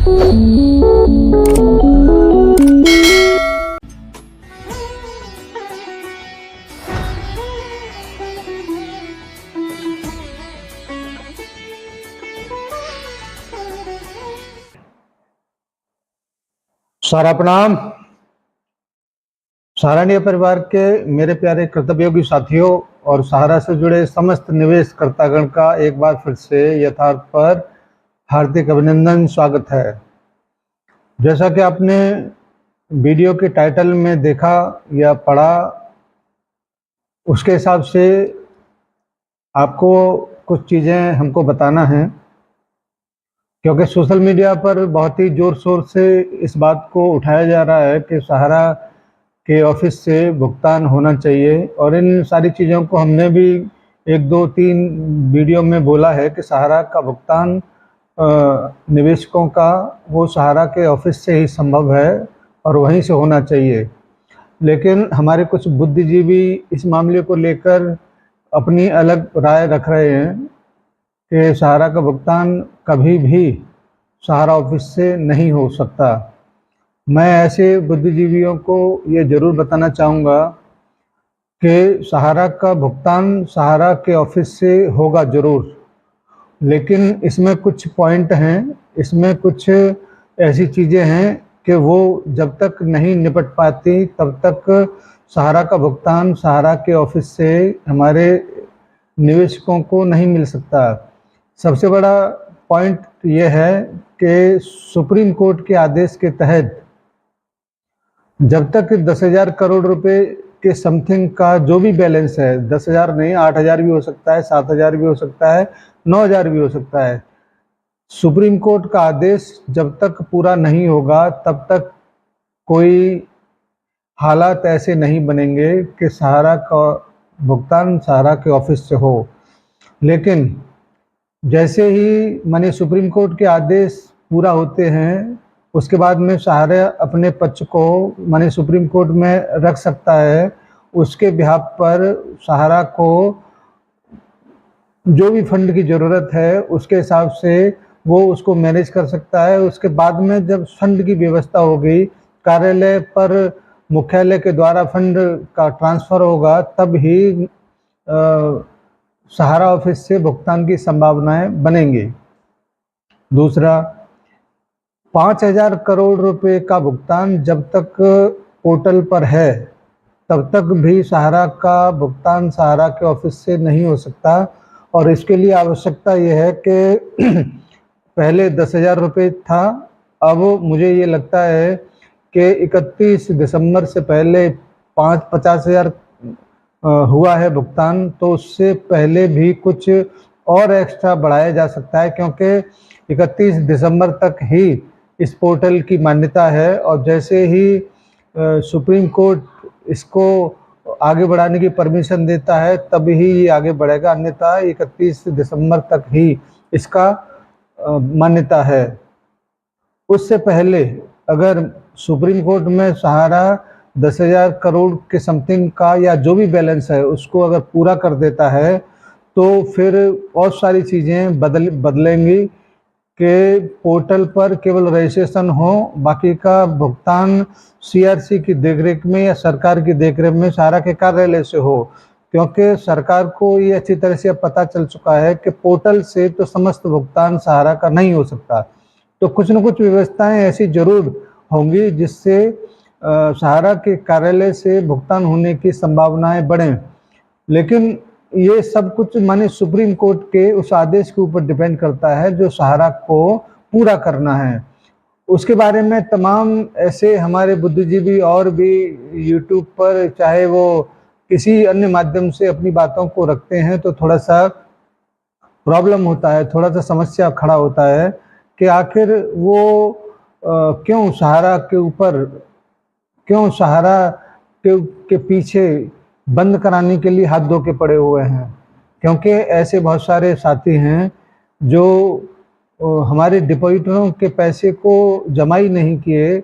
सारा प्रणाम। सहारनीय परिवार के मेरे प्यारे कर्तव्योगी साथियों और सहारा से जुड़े समस्त निवेश कर्तागण का एक बार फिर से यथार्थ पर हार्दिक अभिनंदन, स्वागत है। जैसा कि आपने वीडियो के टाइटल में देखा या पढ़ा, उसके हिसाब से आपको कुछ चीज़ें हमको बताना है, क्योंकि सोशल मीडिया पर बहुत ही ज़ोर शोर से इस बात को उठाया जा रहा है कि सहारा के ऑफिस से भुगतान होना चाहिए। और इन सारी चीज़ों को हमने भी 1, 2, 3 वीडियो में बोला है कि सहारा का भुगतान निवेशकों का वो सहारा के ऑफिस से ही संभव है और वहीं से होना चाहिए। लेकिन हमारे कुछ बुद्धिजीवी इस मामले को लेकर अपनी अलग राय रख रहे हैं कि सहारा का भुगतान कभी भी सहारा ऑफिस से नहीं हो सकता। मैं ऐसे बुद्धिजीवियों को ये ज़रूर बताना चाहूँगा कि सहारा का भुगतान सहारा के ऑफिस से होगा ज़रूर, लेकिन इसमें कुछ पॉइंट हैं, इसमें कुछ ऐसी चीज़ें हैं कि वो जब तक नहीं निपट पाती तब तक सहारा का भुगतान सहारा के ऑफिस से हमारे निवेशकों को नहीं मिल सकता। सबसे बड़ा पॉइंट ये है कि सुप्रीम कोर्ट के आदेश के तहत जब तक 10,000 करोड़ रुपए के समथिंग का जो भी बैलेंस है, 10,000 नहीं, 8,000 भी हो सकता है, 7,000 भी हो सकता है, 9,000 भी हो सकता है, सुप्रीम कोर्ट का आदेश जब तक पूरा नहीं होगा तब तक कोई हालात ऐसे नहीं बनेंगे कि सहारा का भुगतान सहारा के ऑफिस से हो। लेकिन जैसे ही माने सुप्रीम कोर्ट के आदेश पूरा होते हैं, उसके बाद में सहारा अपने पक्ष को माने सुप्रीम कोर्ट में रख सकता है। उसके बिहाफ पर सहारा को जो भी फंड की ज़रूरत है उसके हिसाब से वो उसको मैनेज कर सकता है। उसके बाद में जब फंड की व्यवस्था हो गई, कार्यालय पर मुख्यालय के द्वारा फंड का ट्रांसफ़र होगा, तब ही सहारा ऑफिस से भुगतान की संभावनाएं बनेंगी। दूसरा, 5,000 करोड़ रुपए का भुगतान जब तक पोर्टल पर है तब तक भी सहारा का भुगतान सहारा के ऑफिस से नहीं हो सकता। और इसके लिए आवश्यकता यह है कि पहले 10,000 रुपये था, अब मुझे ये लगता है कि 31 दिसंबर से पहले 50,000 हुआ है भुगतान, तो उससे पहले भी कुछ और एक्स्ट्रा बढ़ाया जा सकता है, क्योंकि 31 दिसंबर तक ही इस पोर्टल की मान्यता है। और जैसे ही सुप्रीम कोर्ट इसको आगे बढ़ाने की परमिशन देता है तभी ये आगे बढ़ेगा, अन्यथा 31 दिसंबर तक ही इसका मान्यता है। उससे पहले अगर सुप्रीम कोर्ट में सहारा 10,000 करोड़ के समथिंग का या जो भी बैलेंस है उसको अगर पूरा कर देता है तो फिर और सारी चीज़ें बदलेंगी कि पोर्टल पर केवल रजिस्ट्रेशन हो, बाकी का भुगतान सीआरसी की देखरेख में या सरकार की देखरेख में सहारा के कार्यालय से हो। क्योंकि सरकार को ये अच्छी तरह से अब पता चल चुका है कि पोर्टल से तो समस्त भुगतान सहारा का नहीं हो सकता, तो कुछ न कुछ व्यवस्थाएं ऐसी जरूर होंगी जिससे सहारा के कार्यालय से भुगतान होने की संभावनाएं बढ़ें। लेकिन ये सब कुछ माने सुप्रीम कोर्ट के उस आदेश के ऊपर डिपेंड करता है जो सहारा को पूरा करना है। उसके बारे में तमाम ऐसे हमारे बुद्धिजीवी और भी यूट्यूब पर चाहे वो किसी अन्य माध्यम से अपनी बातों को रखते हैं, तो थोड़ा सा प्रॉब्लम होता है, थोड़ा सा समस्या खड़ा होता है कि आखिर वो क्यों सहारा के ऊपर, क्यों सहारा के पीछे बंद कराने के लिए हाथ धो के पड़े हुए हैं। क्योंकि ऐसे बहुत सारे साथी हैं जो हमारे डिपॉजिटरों के पैसे को जमा ही नहीं किए,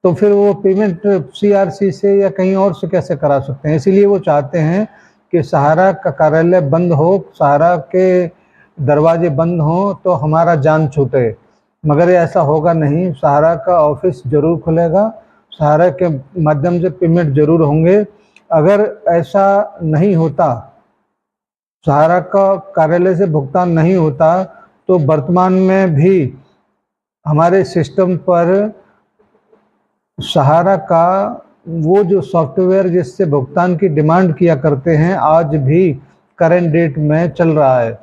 तो फिर वो पेमेंट सीआरसी से या कहीं और से कैसे करा सकते हैं। इसीलिए वो चाहते हैं कि सहारा का कार्यालय बंद हो, सहारा के दरवाजे बंद हों तो हमारा जान छूटे। मगर ऐसा होगा नहीं। सहारा का ऑफिस जरूर खुलेगा, सहारा के माध्यम से पेमेंट जरूर होंगे। अगर ऐसा नहीं होता, सहारा का कार्यालय से भुगतान नहीं होता, तो वर्तमान में भी हमारे सिस्टम पर सहारा का वो जो सॉफ्टवेयर जिससे भुगतान की डिमांड किया करते हैं, आज भी करंट डेट में चल रहा है।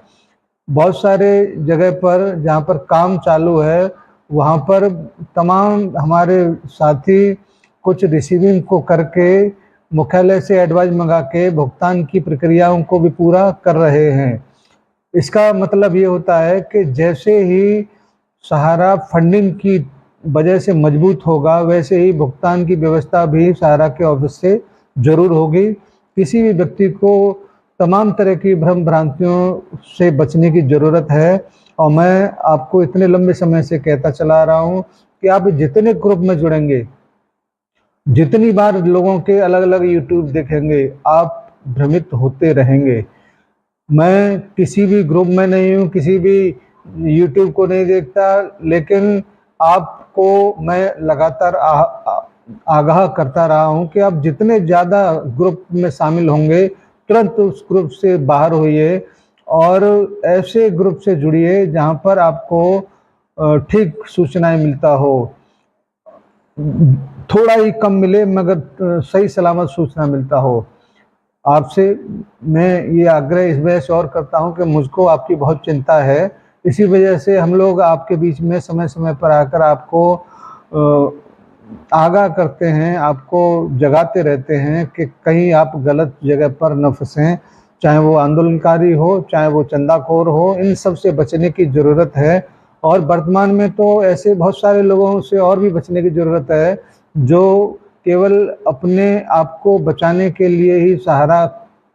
बहुत सारे जगह पर जहाँ पर काम चालू है, वहाँ पर तमाम हमारे साथी कुछ रिसीविंग को करके मुख्यालय से एडवाइस मंगा के भुगतान की प्रक्रियाओं को भी पूरा कर रहे हैं। इसका मतलब ये होता है कि जैसे ही सहारा फंडिंग की वजह से मजबूत होगा, वैसे ही भुगतान की व्यवस्था भी सहारा के ऑफिस से जरूर होगी। किसी भी व्यक्ति को तमाम तरह की भ्रम भ्रांतियों से बचने की ज़रूरत है। और मैं आपको इतने लंबे समय से कहता चला रहा हूँ कि आप जितने ग्रुप में जुड़ेंगे, जितनी बार लोगों के अलग अलग यूट्यूब देखेंगे, आप भ्रमित होते रहेंगे। मैं किसी भी ग्रुप में नहीं हूँ, किसी भी यूट्यूब को नहीं देखता, लेकिन आपको मैं लगातार आगाह करता रहा हूँ कि आप जितने ज़्यादा ग्रुप में शामिल होंगे, तुरंत उस ग्रुप से बाहर होइए और ऐसे ग्रुप से जुड़िए जहाँ पर आपको ठीक सूचनाएं मिलता हो। थोड़ा ही कम मिले मगर सही सलामत सूचना मिलता हो। आपसे मैं ये आग्रह इस वजह से और करता हूँ कि मुझको आपकी बहुत चिंता है। इसी वजह से हम लोग आपके बीच में समय समय पर आकर आपको आगाह करते हैं, आपको जगाते रहते हैं कि कहीं आप गलत जगह पर न फंसें। चाहे वो आंदोलनकारी हो, चाहे वो चंदाखोर हो, इन सब से बचने की ज़रूरत है। और वर्तमान में तो ऐसे बहुत सारे लोगों से और भी बचने की ज़रूरत है जो केवल अपने आप को बचाने के लिए ही सहारा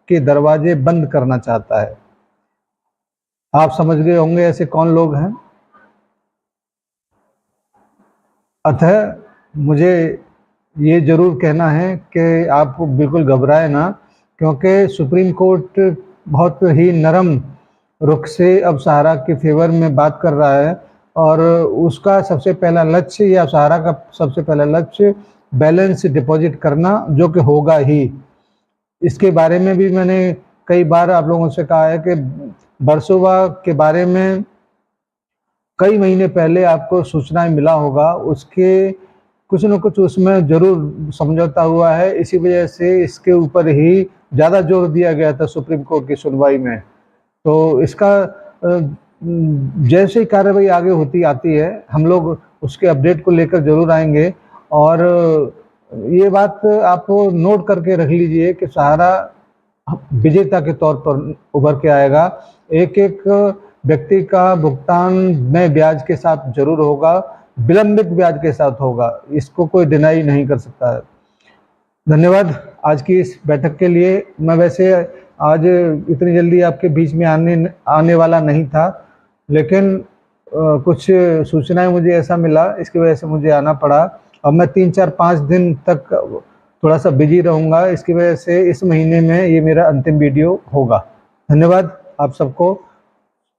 के दरवाजे बंद करना चाहता है। आप समझ गए होंगे ऐसे कौन लोग हैं। अतः मुझे ये जरूर कहना है कि आप बिल्कुल घबराए ना, क्योंकि सुप्रीम कोर्ट बहुत ही नरम रुख से अब सहारा के फेवर में बात कर रहा है और उसका सबसे पहला लक्ष्य या सहारा का सबसे पहला लक्ष्य बैलेंस डिपॉजिट करना, जो कि होगा ही। इसके बारे में भी मैंने कई बार आप लोगों से कहा है कि वर्सोवा के बारे में कई महीने पहले आपको सूचनाएं मिला होगा, उसके कुछ न कुछ उसमें जरूर समझौता हुआ है। इसी वजह से इसके ऊपर ही ज़्यादा जोर दिया गया था सुप्रीम कोर्ट की सुनवाई में। तो इसका जैसे ही कार्रवाई आगे होती आती है, हम लोग उसके अपडेट को लेकर जरूर आएंगे। और ये बात आप नोट करके रख लीजिए कि सहारा विजेता के तौर पर उभर के आएगा। एक एक व्यक्ति का भुगतान में ब्याज के साथ जरूर होगा, विलंबित ब्याज के साथ होगा, इसको कोई डिनाई नहीं कर सकता है। धन्यवाद आज की इस बैठक के लिए। मैं वैसे आज इतनी जल्दी आपके बीच में आने वाला नहीं था, लेकिन कुछ सूचनाएं मुझे ऐसा मिला, इसकी वजह से मुझे आना पड़ा। अब मैं 3-4-5 दिन तक थोड़ा सा बिजी रहूँगा, इसकी वजह से इस महीने में ये मेरा अंतिम वीडियो होगा। धन्यवाद आप सबको,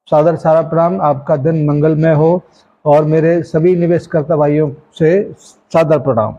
सादर सारा प्रणाम, आपका दिन मंगलमय हो और मेरे सभी निवेशकर्ता भाइयों से सादर प्रणाम।